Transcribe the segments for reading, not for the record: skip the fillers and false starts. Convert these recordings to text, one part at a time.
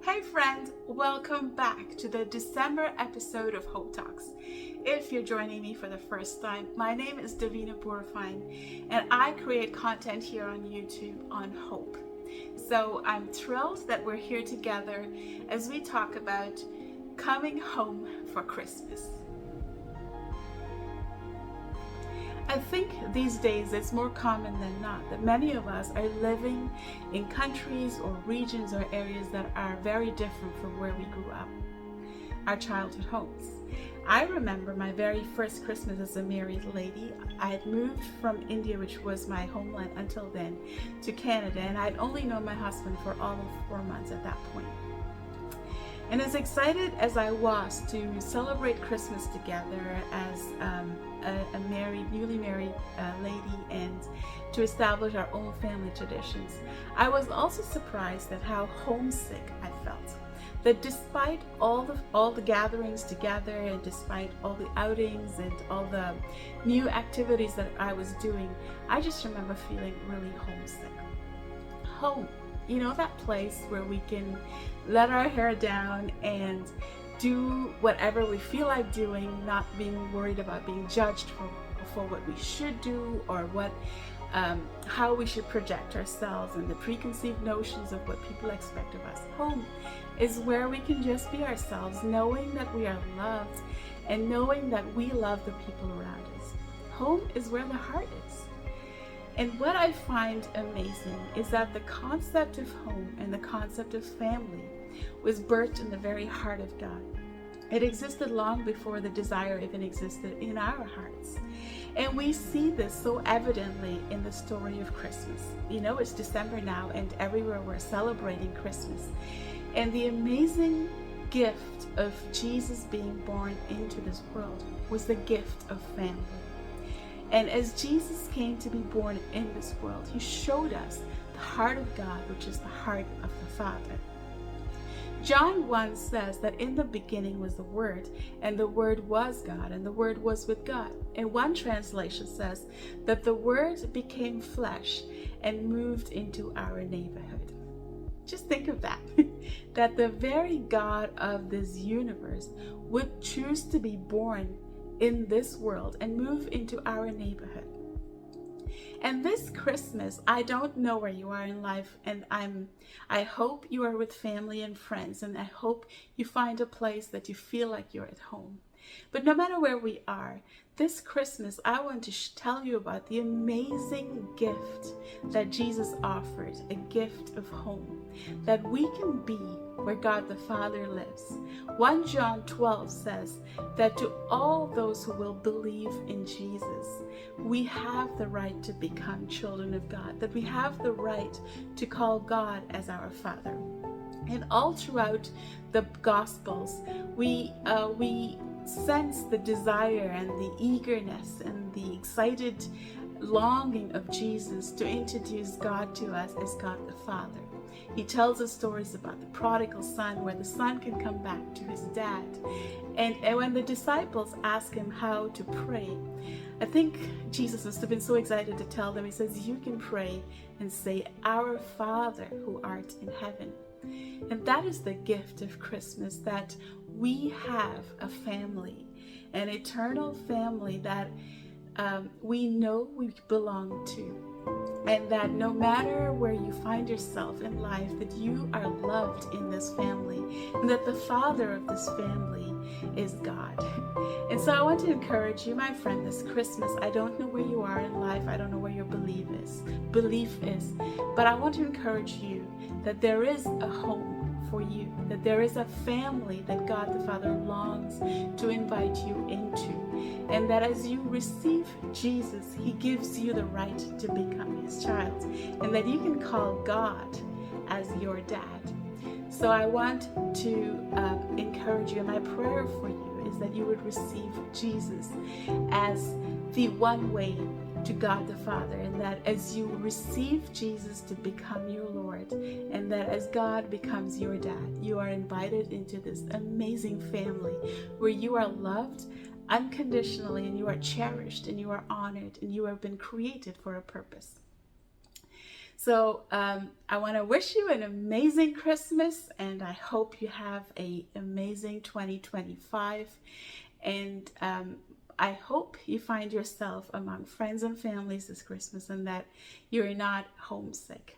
Hey friend, welcome back to the December episode of Hope Talks. If you're joining me for the first time, my name is Davina Bourfine and I create content here on YouTube on hope. So I'm thrilled that we're here together as we talk about coming home for Christmas. I think these days it's more common than not that many of us are living in countries or regions or areas that are very different from where we grew up, our childhood homes. I remember my very first Christmas as a married lady. I had moved from India, which was my homeland until then, to Canada, and I'd only known my husband for all of 4 months at that point. And as excited as I was to celebrate Christmas together as newly married lady and to establish our own family traditions, I was also surprised at how homesick I felt. That despite all the gatherings together and despite all the outings and all the new activities that I was doing, I just remember feeling really homesick. Home. You know, that place where we can let our hair down and do whatever we feel like doing, not being worried about being judged for what we should do or how we should project ourselves and the preconceived notions of what people expect of us. Home is where we can just be ourselves, knowing that we are loved and knowing that we love the people around us. Home is where the heart is. And what I find amazing is that the concept of home and the concept of family was birthed in the very heart of God. It existed long before the desire even existed in our hearts. And we see this so evidently in the story of Christmas. You know, it's December now and everywhere we're celebrating Christmas. And the amazing gift of Jesus being born into this world was the gift of family. And as Jesus came to be born in this world, he showed us the heart of God, which is the heart of the Father. John 1 says that in the beginning was the Word, and the Word was God, and the Word was with God. And one translation says that the Word became flesh and moved into our neighborhood. Just think of that, that the very God of this universe would choose to be born in this world and move into our neighborhood. And this Christmas, I don't know where you are in life, and I hope you are with family and friends, and I hope you find a place that you feel like you're at home. But no matter where we are, this Christmas, I want to tell you about the amazing gift that Jesus offered, a gift of home, that we can be where God the Father lives. 1 John 12 says that to all those who will believe in Jesus, we have the right to become children of God, that we have the right to call God as our Father. And all throughout the Gospels, we sense the desire and the eagerness and the excited longing of Jesus to introduce God to us as God the Father. He tells us stories about the prodigal son, where the son can come back to his dad. And when the disciples ask him how to pray, I think Jesus must have been so excited to tell them. He says, you can pray and say, Our Father who art in heaven. And that is the gift of Christmas, that we have a family, an eternal family that we know we belong to. And that no matter where you find yourself in life, that you are loved in this family, and that the Father of this family is God. And so I want to encourage you, my friend, this Christmas. I don't know where you are in life. I don't know where your belief is. But I want to encourage you that there is a home for you, that there is a family that God the Father longs to invite you into. And that as you receive Jesus, he gives you the right to become his child, and that you can call God as your dad. So I want to encourage you, and my prayer for you is that you would receive Jesus as the one way to God the Father, and that as you receive Jesus to become your Lord, and that as God becomes your dad, you are invited into this amazing family where you are loved unconditionally, and you are cherished, and you are honored, and you have been created for a purpose. So I want to wish you an amazing Christmas, and I hope you have an amazing 2025. And I hope you find yourself among friends and families this Christmas and that you're not homesick.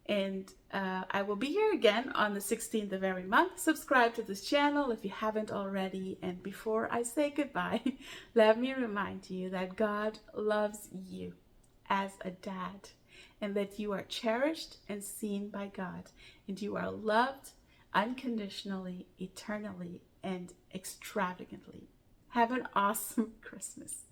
And I will be here again on the 16th of every month. Subscribe to this channel if you haven't already. And before I say goodbye, let me remind you that God loves you as a dad, and that you are cherished and seen by God, and you are loved unconditionally, eternally, and extravagantly. Have an awesome Christmas.